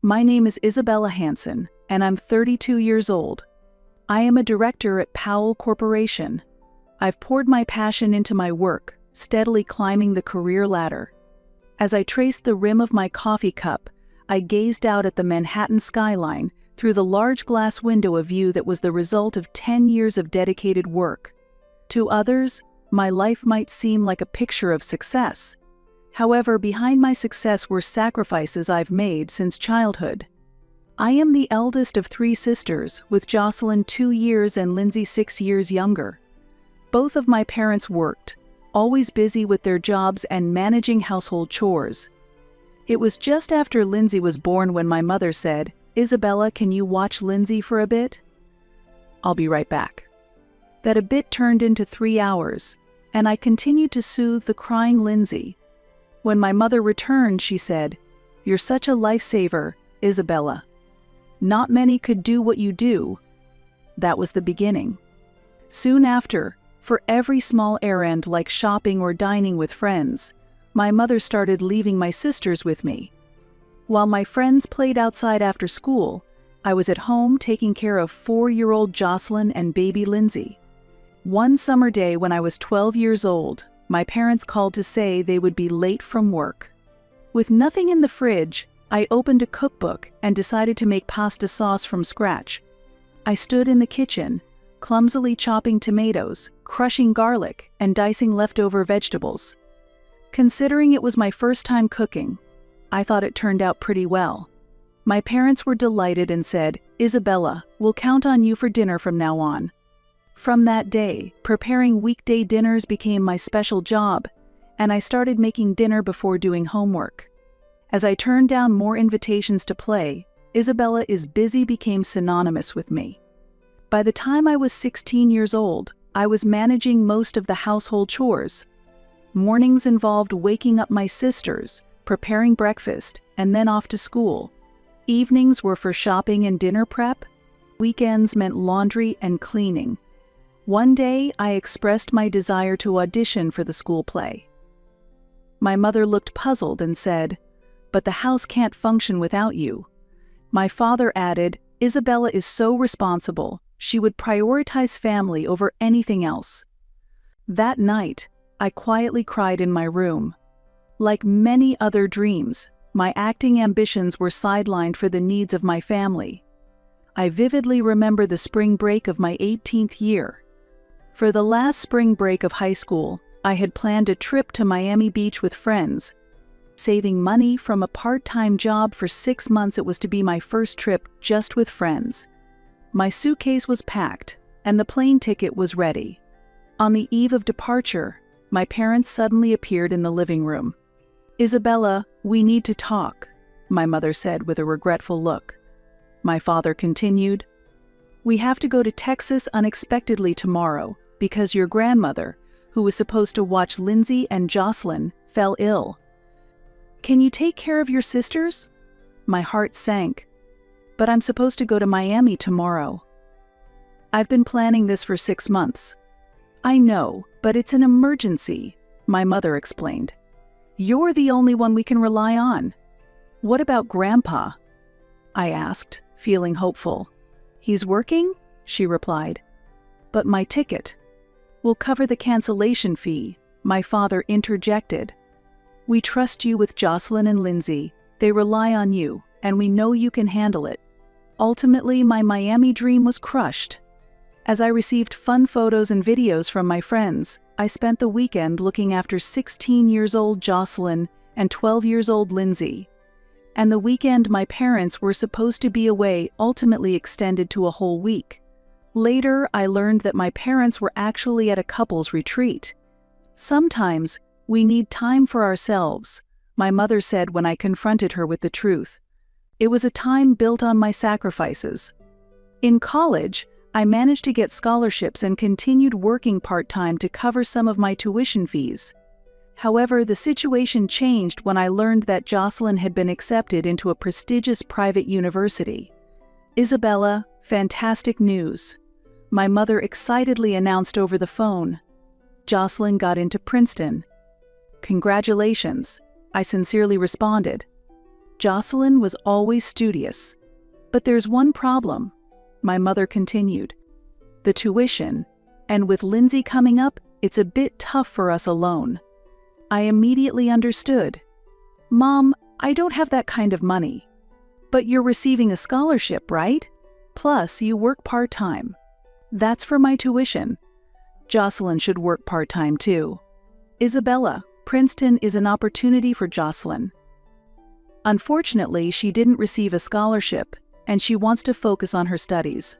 My name is Isabella Hanson, and I'm 32 years old. I am a director at Powell Corporation. I've poured my passion into my work, steadily climbing the career ladder. As I traced the rim of my coffee cup, I gazed out at the Manhattan skyline through the large glass window, a view that was the result of 10 years of dedicated work. To others, my life might seem like a picture of success. However, behind my success were sacrifices I've made since childhood. I am the eldest of 3 sisters, with Jocelyn 2 years and Lindsay 6 years younger. Both of my parents worked, always busy with their jobs and managing household chores. It was just after Lindsay was born when my mother said, "Isabella, can you watch Lindsay for a bit?" "I'll be right back." That a bit turned into 3 hours, and I continued to soothe the crying Lindsay. When my mother returned, she said, "You're such a lifesaver, Isabella. Not many could do what you do." That was the beginning. Soon after, for every small errand like shopping or dining with friends, my mother started leaving my sisters with me. While my friends played outside after school, I was at home taking care of 4-year-old Jocelyn and baby Lindsay. One summer day when I was 12 years old, my parents called to say they would be late from work. With nothing in the fridge, I opened a cookbook and decided to make pasta sauce from scratch. I stood in the kitchen, clumsily chopping tomatoes, crushing garlic, and dicing leftover vegetables. Considering it was my first time cooking, I thought it turned out pretty well. My parents were delighted and said, "Isabella, we'll count on you for dinner from now on." From that day, preparing weekday dinners became my special job, and I started making dinner before doing homework. As I turned down more invitations to play, "Isabella is busy" became synonymous with me. By the time I was 16 years old, I was managing most of the household chores. Mornings involved waking up my sisters, preparing breakfast, and then off to school. Evenings were for shopping and dinner prep. Weekends meant laundry and cleaning. One day, I expressed my desire to audition for the school play. My mother looked puzzled and said, "But the house can't function without you." My father added, "Isabella is so responsible, she would prioritize family over anything else." That night, I quietly cried in my room. Like many other dreams, my acting ambitions were sidelined for the needs of my family. I vividly remember the spring break of my 18th year. For the last spring break of high school, I had planned a trip to Miami Beach with friends. Saving money from a part-time job for 6 months, it was to be my first trip just with friends. My suitcase was packed, and the plane ticket was ready. On the eve of departure, my parents suddenly appeared in the living room. "Isabella, we need to talk," my mother said with a regretful look. My father continued, "We have to go to Texas unexpectedly tomorrow because your grandmother, who was supposed to watch Lindsay and Jocelyn, fell ill. Can you take care of your sisters?" My heart sank. "But I'm supposed to go to Miami tomorrow." "I've been planning this for 6 months." "I know, but it's an emergency," my mother explained. "You're the only one we can rely on." "What about Grandpa?" I asked, feeling hopeful. "He's working," she replied. "But my ticket." "We'll cover the cancellation fee," my father interjected. "We trust you with Jocelyn and Lindsay. They rely on you, and we know you can handle it." Ultimately, my Miami dream was crushed. As I received fun photos and videos from my friends, I spent the weekend looking after 16-year-old Jocelyn and 12-year-old Lindsay. And the weekend my parents were supposed to be away ultimately extended to a whole week. Later, I learned that my parents were actually at a couples retreat. "Sometimes, we need time for ourselves," my mother said when I confronted her with the truth. It was a time built on my sacrifices. In college, I managed to get scholarships and continued working part-time to cover some of my tuition fees. However, the situation changed when I learned that Jocelyn had been accepted into a prestigious private university. "Isabella, fantastic news," my mother excitedly announced over the phone. "Jocelyn got into Princeton." "Congratulations," I sincerely responded. Jocelyn was always studious. But there's one problem, my mother continued. The tuition, and with Lindsay coming up, it's a bit tough for us alone. I immediately understood. Mom, I don't have that kind of money. But you're receiving a scholarship, right? Plus, you work part-time. That's for my tuition. Jocelyn should work part-time too. Isabella, Princeton is an opportunity for Jocelyn. Unfortunately, she didn't receive a scholarship, and she wants to focus on her studies.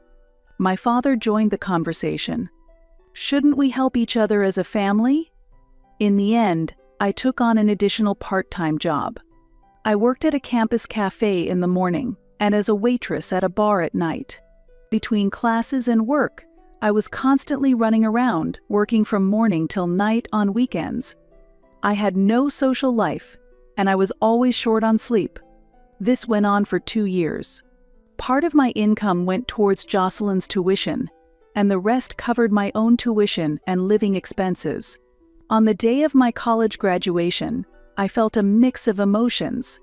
My father joined the conversation. Shouldn't we help each other as a family? In the end, I took on an additional part-time job. I worked at a campus cafe in the morning and as a waitress at a bar at night. Between classes and work, I was constantly running around, working from morning till night on weekends. I had no social life, and I was always short on sleep. This went on for 2 years. Part of my income went towards Jocelyn's tuition, and the rest covered my own tuition and living expenses. On the day of my college graduation, I felt a mix of emotions.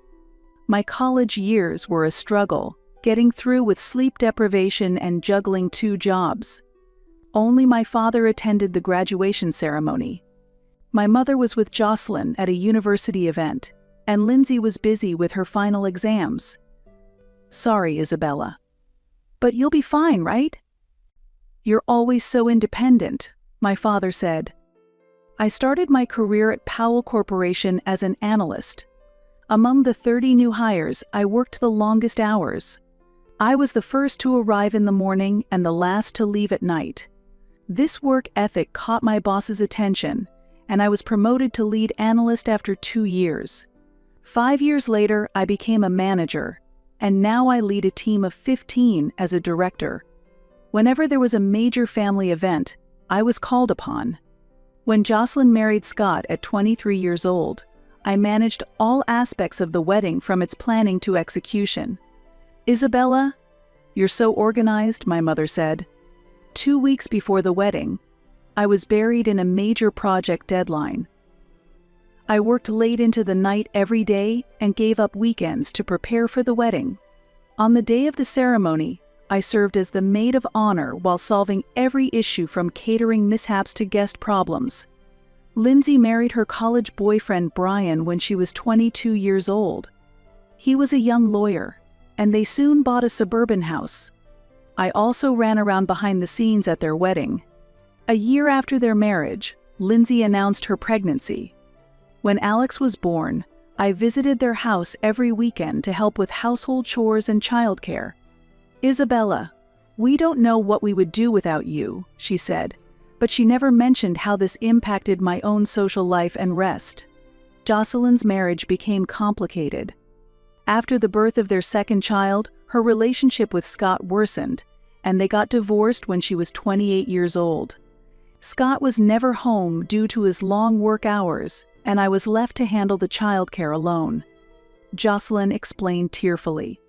My college years were a struggle, getting through with sleep deprivation and juggling 2 jobs. Only my father attended the graduation ceremony. My mother was with Jocelyn at a university event, and Lindsay was busy with her final exams. Sorry, Isabella. But you'll be fine, right? You're always so independent, my father said. I started my career at Powell Corporation as an analyst. Among the 30 new hires, I worked the longest hours. I was the first to arrive in the morning and the last to leave at night. This work ethic caught my boss's attention, and I was promoted to lead analyst after 2 years. 5 years later, I became a manager, and now I lead a team of 15 as a director. Whenever there was a major family event, I was called upon. When Jocelyn married Scott at 23 years old, I managed all aspects of the wedding from its planning to execution. Isabella, you're so organized, my mother said. 2 weeks before the wedding, I was buried in a major project deadline. I worked late into the night every day and gave up weekends to prepare for the wedding. On the day of the ceremony, I served as the maid of honor while solving every issue from catering mishaps to guest problems. Lindsay married her college boyfriend Brian when she was 22 years old. He was a young lawyer, and they soon bought a suburban house. I also ran around behind the scenes at their wedding. A year after their marriage, Lindsay announced her pregnancy. When Alex was born, I visited their house every weekend to help with household chores and childcare. Isabella, we don't know what we would do without you, she said, but she never mentioned how this impacted my own social life and rest. Jocelyn's marriage became complicated. After the birth of their second child, her relationship with Scott worsened, and they got divorced when she was 28 years old. Scott was never home due to his long work hours, and I was left to handle the childcare alone. Jocelyn explained tearfully.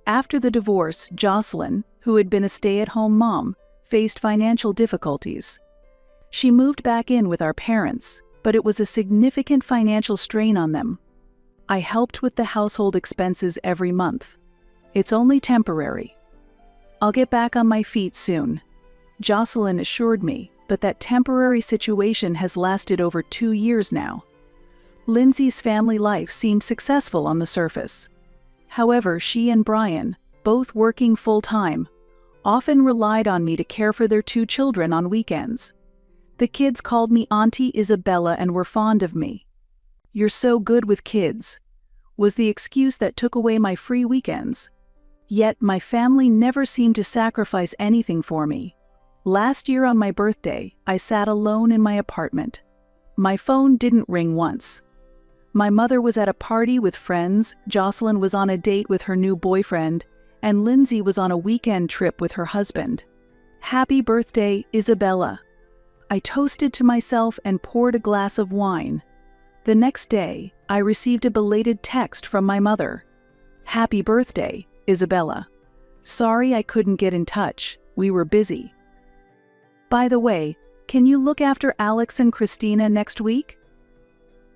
After the divorce, Jocelyn, who had been a stay-at-home mom, faced financial difficulties. She moved back in with our parents, but it was a significant financial strain on them. I helped with the household expenses every month. It's only temporary. I'll get back on my feet soon, Jocelyn assured me, but that temporary situation has lasted over 2 years now. Lindsay's family life seemed successful on the surface. However, she and Brian, both working full-time, often relied on me to care for their 2 children on weekends. The kids called me Auntie Isabella and were fond of me. "You're so good with kids," was the excuse that took away my free weekends. Yet my family never seemed to sacrifice anything for me. Last year on my birthday, I sat alone in my apartment. My phone didn't ring once. My mother was at a party with friends, Jocelyn was on a date with her new boyfriend, and Lindsay was on a weekend trip with her husband. "Happy birthday, Isabella." I toasted to myself and poured a glass of wine. The next day, I received a belated text from my mother. "Happy birthday, Isabella. Sorry I couldn't get in touch, we were busy. By the way, can you look after Alex and Christina next week?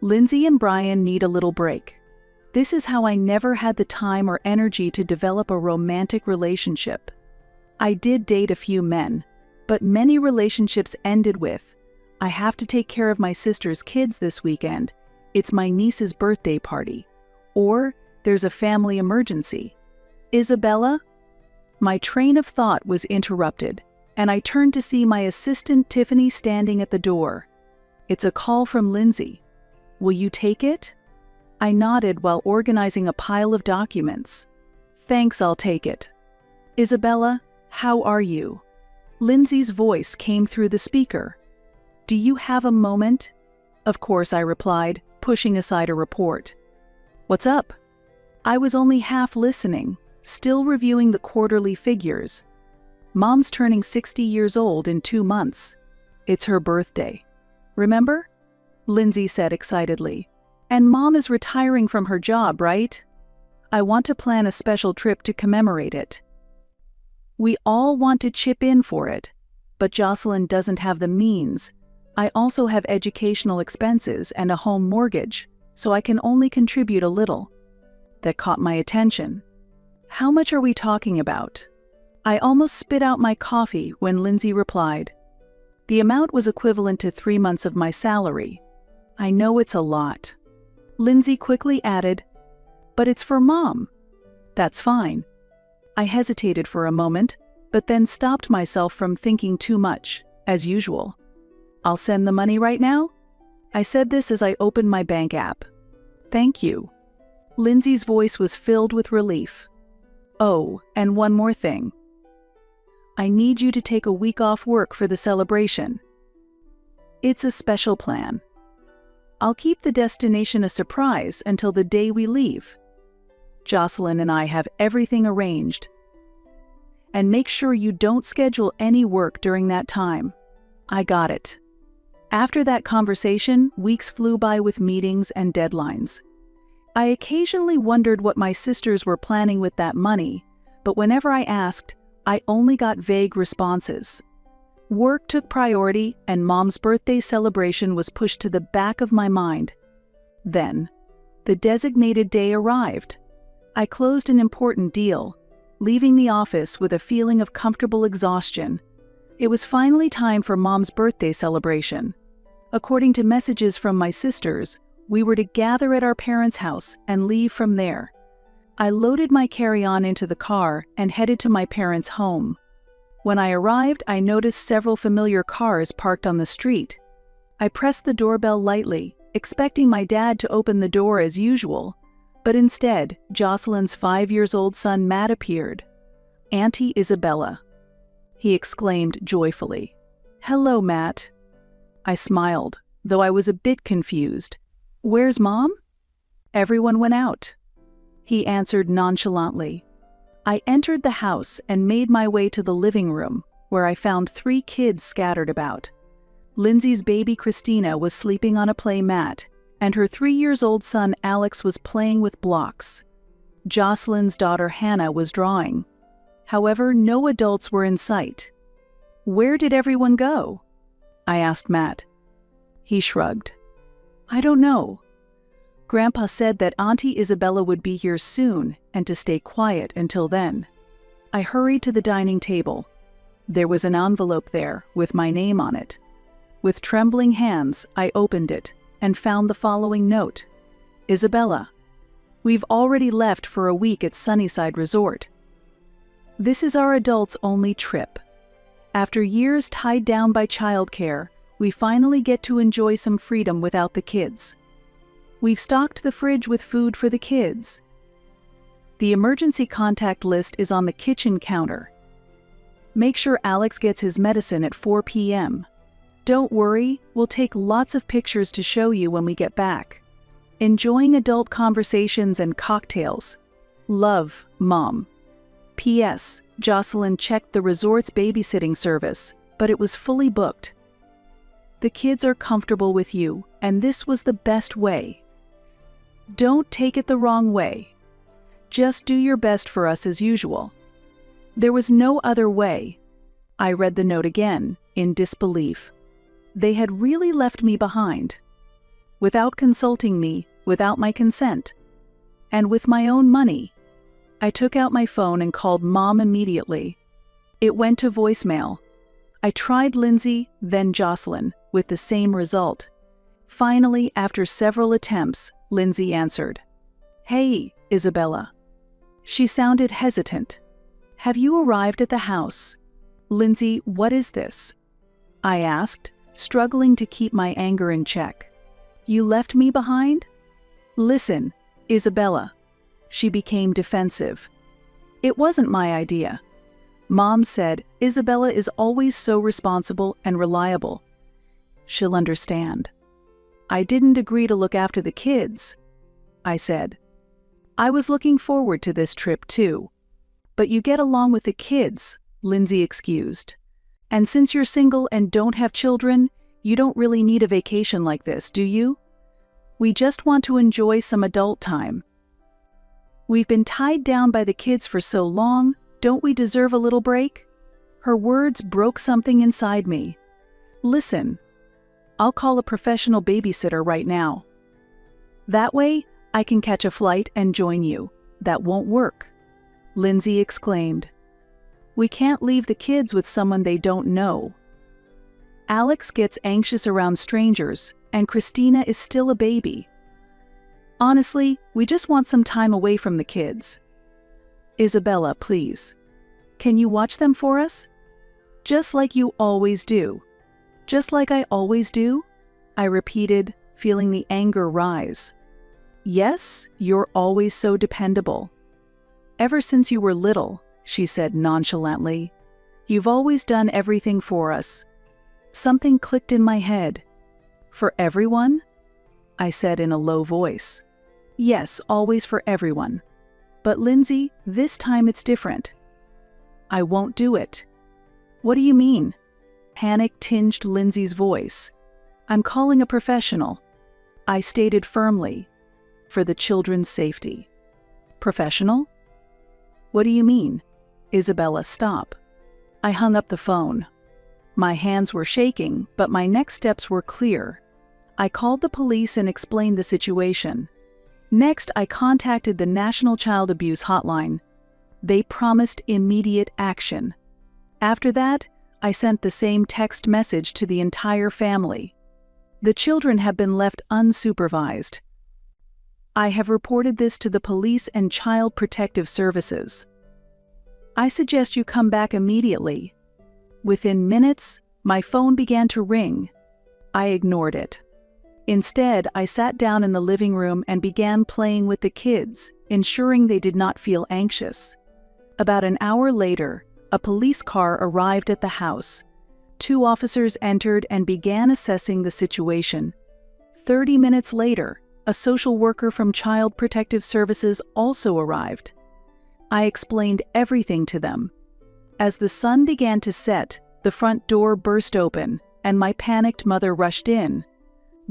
Lindsay and Brian need a little break. This is how I never had the time or energy to develop a romantic relationship. I did date a few men, but many relationships ended with, "I have to take care of my sister's kids this weekend. It's my niece's birthday party." Or, "There's a family emergency." Isabella? My train of thought was interrupted, and I turned to see my assistant Tiffany standing at the door. "It's a call from Lindsay. Will you take it?" I nodded while organizing a pile of documents. "Thanks, I'll take it." "Isabella, how are you?" Lindsay's voice came through the speaker. "Do you have a moment?" "Of course," I replied, pushing aside a report. "What's up?" I was only half listening, still reviewing the quarterly figures. "Mom's turning 60 years old in 2 months. It's her birthday. Remember?" Lindsay said excitedly. "And Mom is retiring from her job, right? I want to plan a special trip to commemorate it." We all want to chip in for it, but Jocelyn doesn't have the means. I also have educational expenses and a home mortgage, so I can only contribute a little. That caught my attention. "How much are we talking about?" I almost spit out my coffee when Lindsay replied. The amount was equivalent to 3 months of my salary. "I know it's a lot." Lindsay quickly added, "But it's for Mom." "That's fine." I hesitated for a moment, but then stopped myself from thinking too much, as usual. "I'll send the money right now?" I said this as I opened my bank app. "Thank you." Lindsay's voice was filled with relief. "Oh, and one more thing. I need you to take a week off work for the celebration. It's a special plan. I'll keep the destination a surprise until the day we leave. Jocelyn and I have everything arranged. And make sure you don't schedule any work during that time." I got it. After that conversation, weeks flew by with meetings and deadlines. I occasionally wondered what my sisters were planning with that money, but whenever I asked, I only got vague responses. Work took priority, and Mom's birthday celebration was pushed to the back of my mind. Then, the designated day arrived. I closed an important deal, leaving the office with a feeling of comfortable exhaustion. It was finally time for Mom's birthday celebration. According to messages from my sisters, we were to gather at our parents' house and leave from there. I loaded my carry-on into the car and headed to my parents' home. When I arrived, I noticed several familiar cars parked on the street. I pressed the doorbell lightly, expecting my dad to open the door as usual, but instead, Jocelyn's 5-year-old son Matt appeared. "Auntie Isabella," he exclaimed joyfully. "Hello, Matt." I smiled, though I was a bit confused. "Where's Mom?" "Everyone went out," he answered nonchalantly. I entered the house and made my way to the living room, where I found 3 kids scattered about. Lindsay's baby Christina was sleeping on a play mat, and her 3-year-old son Alex was playing with blocks. Jocelyn's daughter Hannah was drawing. However, no adults were in sight. "Where did everyone go?" I asked Matt. He shrugged. "I don't know. Grandpa said that Auntie Isabella would be here soon and to stay quiet until then." I hurried to the dining table. There was an envelope there with my name on it. With trembling hands, I opened it and found the following note. "Isabella, we've already left for a week at Sunnyside Resort. This is our adults' only trip. After years tied down by childcare, we finally get to enjoy some freedom without the kids. We've stocked the fridge with food for the kids. The emergency contact list is on the kitchen counter. Make sure Alex gets his medicine at 4 p.m. Don't worry, we'll take lots of pictures to show you when we get back. Enjoying adult conversations and cocktails. Love, Mom." P.S. Jocelyn checked the resort's babysitting service, but it was fully booked. "The kids are comfortable with you, and this was the best way. Don't take it the wrong way. Just do your best for us as usual." There was no other way. I read the note again, in disbelief. They had really left me behind. Without consulting me, without my consent. and with my own money. I took out my phone and called Mom immediately. It went to voicemail. I tried Lindsay, then Jocelyn, with the same result. Finally, after several attempts, Lindsay answered. "Hey, Isabella." She sounded hesitant. "Have you arrived at the house?" "Lindsay, what is this?" I asked, struggling to keep my anger in check. "You left me behind?" "Listen, Isabella." She became defensive. "It wasn't my idea. Mom said Isabella is always so responsible and reliable. She'll understand." "I didn't agree to look after the kids," I said. "I was looking forward to this trip too." "But you get along with the kids," Lindsay excused. "And since you're single and don't have children, you don't really need a vacation like this, do you? We just want to enjoy some adult time. We've been tied down by the kids for so long, don't we deserve a little break?" Her words broke something inside me. "Listen, I'll call a professional babysitter right now. That way, I can catch a flight and join you." "That won't work," Lindsay exclaimed. "We can't leave the kids with someone they don't know. Alex gets anxious around strangers, and Christina is still a baby. Honestly, we just want some time away from the kids. Isabella, please. Can you watch them for us? Just like you always do." "Just like I always do?" I repeated, feeling the anger rise. "Yes, you're always so dependable. Ever since you were little," she said nonchalantly. "You've always done everything for us." Something clicked in my head. "For everyone?" I said in a low voice. "Yes, always for everyone. But Lindsay, this time it's different." "I won't do it." "What do you mean?" Panic tinged Lindsay's voice. "I'm calling a professional," I stated firmly, "for the children's safety." "Professional? What do you mean?" "Isabella, stop." I hung up the phone. My hands were shaking, but my next steps were clear. I called the police and explained the situation. Next, I contacted the National Child Abuse Hotline. They promised immediate action. After that, I sent the same text message to the entire family. The children have been left unsupervised. I have reported this to the police and Child Protective Services. I suggest you come back immediately. Within minutes, my phone began to ring. I ignored it. Instead, I sat down in the living room and began playing with the kids, ensuring they did not feel anxious. About an hour later, a police car arrived at the house. 2 officers entered and began assessing the situation. 30 minutes later, a social worker from Child Protective Services also arrived. I explained everything to them. As the sun began to set, the front door burst open, and my panicked mother rushed in.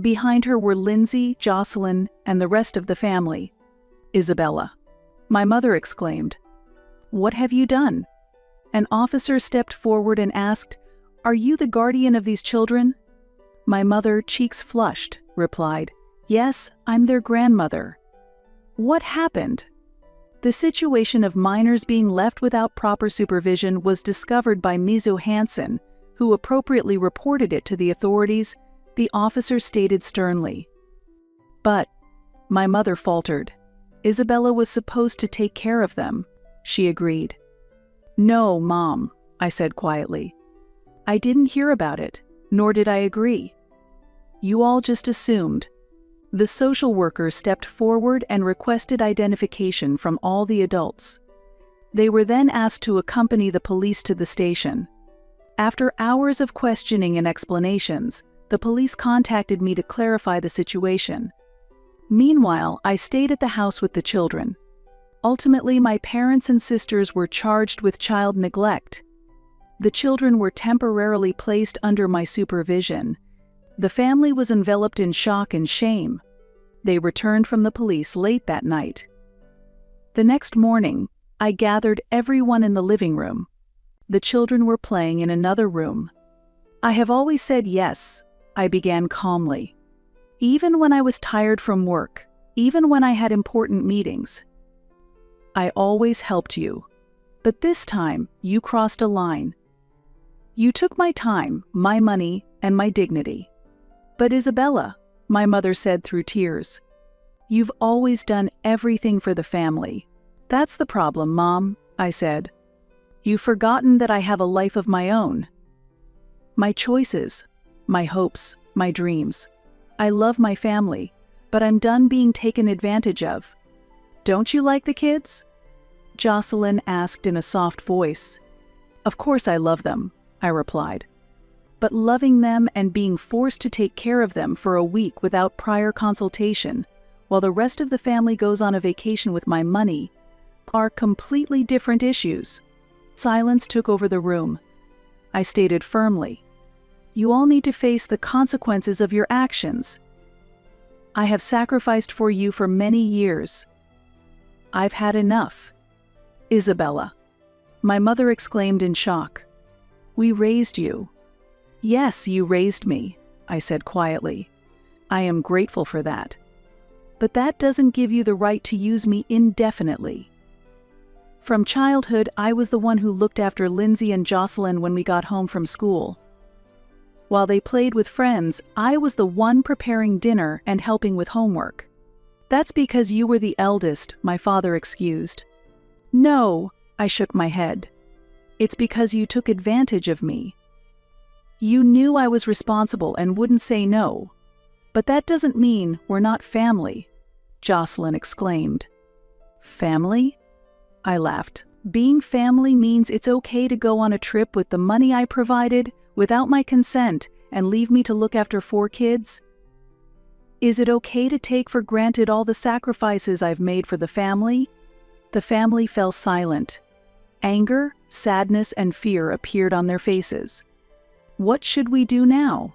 Behind her were Lindsay, Jocelyn, and the rest of the family. "Isabella," my mother exclaimed. "What have you done?" An officer stepped forward and asked, "Are you the guardian of these children?" My mother, cheeks flushed, replied, "Yes, I'm their grandmother." What happened? The situation of minors being left without proper supervision was discovered by Ms. Johansson, who appropriately reported it to the authorities, the officer stated sternly. "But," my mother faltered, "Isabella was supposed to take care of them." She agreed. "No, Mom," I said quietly. "I didn't hear about it, nor did I agree. You all just assumed." The social worker stepped forward and requested identification from all the adults. They were then asked to accompany the police to the station. After hours of questioning and explanations, the police contacted me to clarify the situation. Meanwhile, I stayed at the house with the children. Ultimately, my parents and sisters were charged with child neglect. The children were temporarily placed under my supervision. The family was enveloped in shock and shame. They returned from the police late that night. The next morning, I gathered everyone in the living room. The children were playing in another room. "I have always said yes," I began calmly. "Even when I was tired from work, even when I had important meetings. I always helped you. But this time, you crossed a line. You took my time, my money, and my dignity. But Isabella, my mother said through tears, you've always done everything for the family. That's the problem, Mom, I said. You've forgotten that I have a life of my own. My choices, my hopes, my dreams. I love my family, but I'm done being taken advantage of. Don't you like the kids? Jocelyn asked in a soft voice. Of course I love them, I replied. But loving them and being forced to take care of them for a week without prior consultation, while the rest of the family goes on a vacation with my money, are completely different issues. Silence took over the room. I stated firmly, you all need to face the consequences of your actions. I have sacrificed for you for many years. I've had enough. Isabella, my mother exclaimed in shock. We raised you. Yes, you raised me, I said quietly. I am grateful for that. But that doesn't give you the right to use me indefinitely. From childhood, I was the one who looked after Lindsay and Jocelyn when we got home from school. While they played with friends, I was the one preparing dinner and helping with homework. That's because you were the eldest, my father excused. No, I shook my head. It's because you took advantage of me. You knew I was responsible and wouldn't say no. But that doesn't mean we're not family, Jocelyn exclaimed. Family? I laughed. Being family means it's okay to go on a trip with the money I provided, without my consent, and leave me to look after 4 kids? Is it okay to take for granted all the sacrifices I've made for the family? The family fell silent. Anger, sadness, and fear appeared on their faces. What should we do now?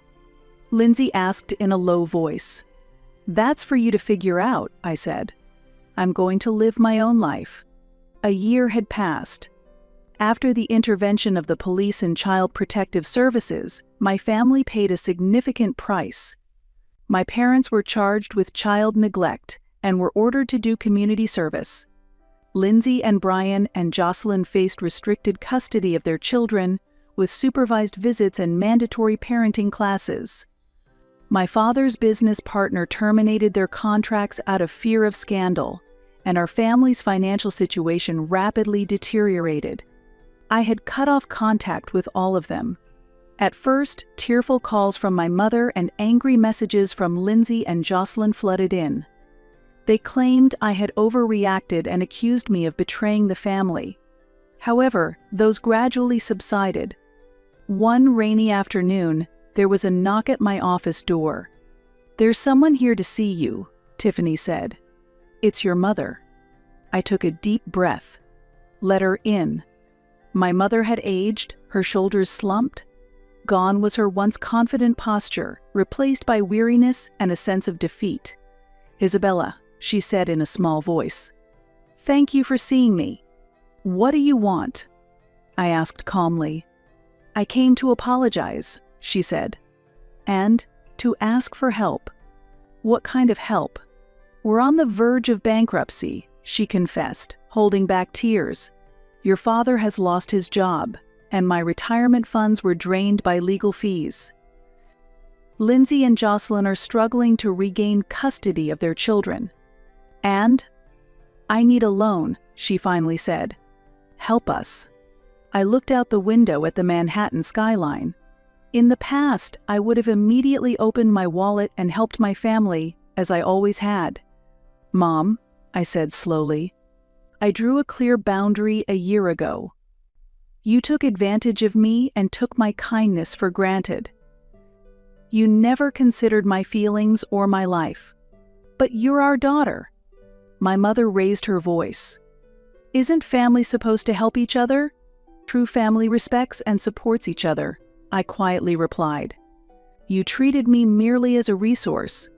Lindsay asked in a low voice. That's for you to figure out, I said. I'm going to live my own life. A year had passed. After the intervention of the police and Child Protective Services, my family paid a significant price. My parents were charged with child neglect and were ordered to do community service. Lindsay and Brian and Jocelyn faced restricted custody of their children, with supervised visits and mandatory parenting classes. My father's business partner terminated their contracts out of fear of scandal, and our family's financial situation rapidly deteriorated. I had cut off contact with all of them. At first, tearful calls from my mother and angry messages from Lindsay and Jocelyn flooded in. They claimed I had overreacted and accused me of betraying the family. However, those gradually subsided. One rainy afternoon, there was a knock at my office door. There's someone here to see you, Tiffany said. It's your mother. I took a deep breath. Let her in. My mother had aged, her shoulders slumped. Gone was her once confident posture, replaced by weariness and a sense of defeat. Isabella, she said in a small voice. Thank you for seeing me. What do you want? I asked calmly. I came to apologize, she said. And to ask for help. What kind of help? We're on the verge of bankruptcy, she confessed, holding back tears. Your father has lost his job, and my retirement funds were drained by legal fees. Lindsay and Jocelyn are struggling to regain custody of their children. And I need a loan, she finally said. Help us. I looked out the window at the Manhattan skyline. In the past, I would have immediately opened my wallet and helped my family, as I always had. Mom, I said slowly, I drew a clear boundary a year ago. You took advantage of me and took my kindness for granted. You never considered my feelings or my life. But you're our daughter. My mother raised her voice. Isn't family supposed to help each other? True family respects and supports each other, I quietly replied. You treated me merely as a resource.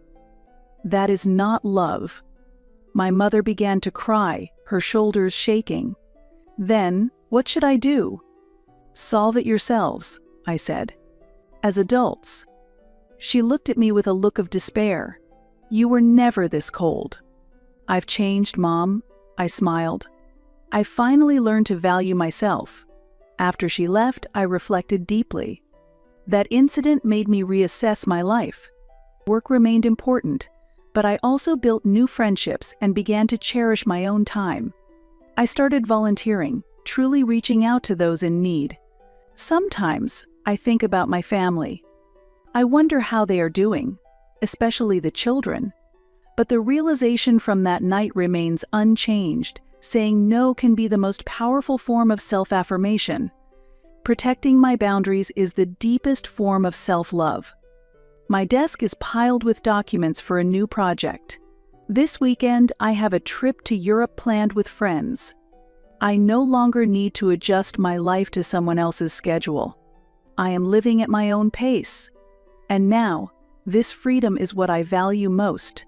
That is not love. My mother began to cry, her shoulders shaking. Then, what should I do? Solve it yourselves, I said. As adults. She looked at me with a look of despair. You were never this cold. "I've changed, Mom," I smiled. "I finally learned to value myself." After she left, I reflected deeply. That incident made me reassess my life. Work remained important, but I also built new friendships and began to cherish my own time. I started volunteering, truly reaching out to those in need. Sometimes I think about my family. I wonder how they are doing, especially the children. But the realization from that night remains unchanged. Saying no can be the most powerful form of self-affirmation. Protecting my boundaries is the deepest form of self-love. My desk is piled with documents for a new project. This weekend, I have a trip to Europe planned with friends. I no longer need to adjust my life to someone else's schedule. I am living at my own pace. And now, this freedom is what I value most.